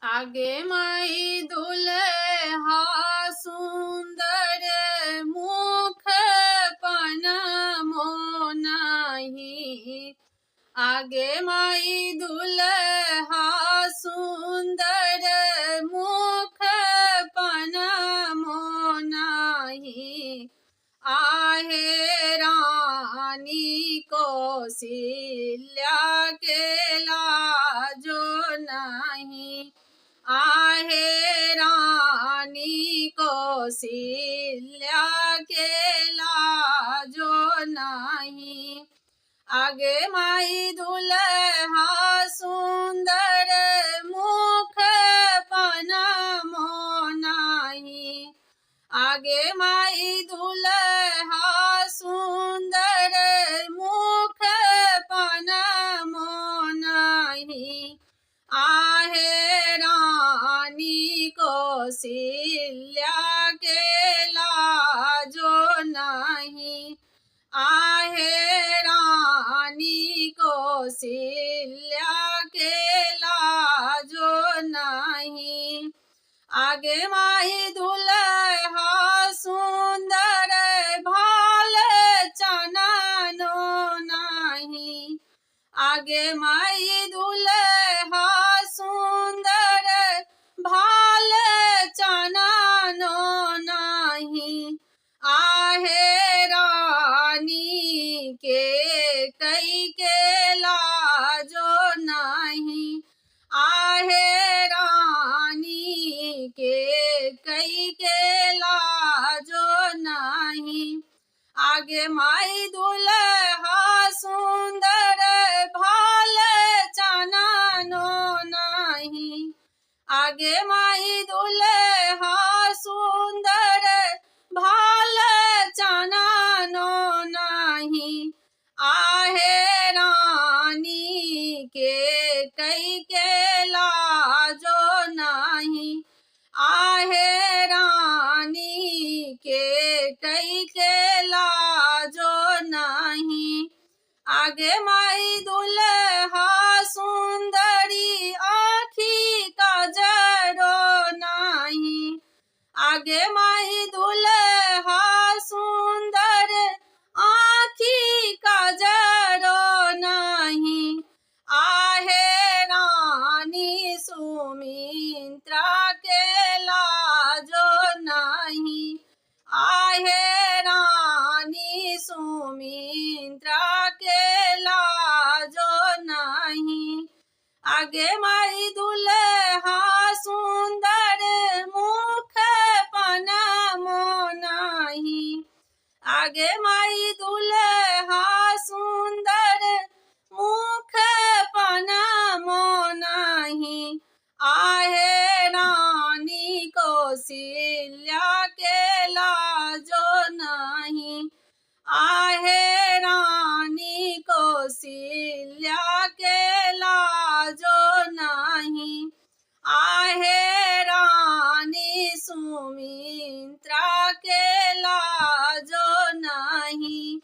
आगे माई दुल्हा सुंदर मुख पनमो नाही। आगे माई दुल्हा सुंदर मुख पनमो नाही। आहे रानी कौशल्या के लाजो नहीं। आहे रानी कौशल्या के लाजो नहीं। आगे माई दुल्हा सुंदर मुख पनमो नाही। आगे माई दुल्हा सुंदर मुख पनमो नाही। आहे रानी कौशल्या के लाजो नहीं। आहे रानी कौशल्या के लाजो नहीं। आगे माई दुल्हा सुंदर भाल चननो नहीं। आगे माई दुल्हा सुंदर भाल चननो नहीं। आहे रानी के कई के लाजो नहीं। आहे रानी के कई के लाजो नहीं। आगे माई दुल्हा सुंदर भाल चननो नहीं। आगे माई दुल्हा सुंदर भाल चननो नहीं। आहे रानी के कई के लाजो नहीं। आहे रानी के कई के लाजो नहीं। आगे माई दुल्हा सुंदरी आँखी काजरो नहीं। आगे माई दुल्हा सुंदर आँखी काजरो नहीं। आहे रानी सुमित्रा के लाजो नहीं। आहे रानी सुमित्रा के लाजो नहीं। आगे माई दुल्हा सुंदर मुख पनमो नहीं। आगे माई दुल्हा सुंदर मुख पनमो नहीं। आहे रानी कौशल्या के लाजो नहीं। आहे रानी कौशल्या के लाजो नहीं। आहे रानी सुमित्रा के लाजो नहीं।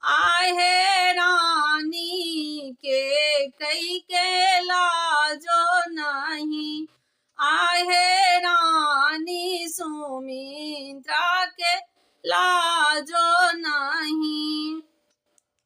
आहे रानी के कई के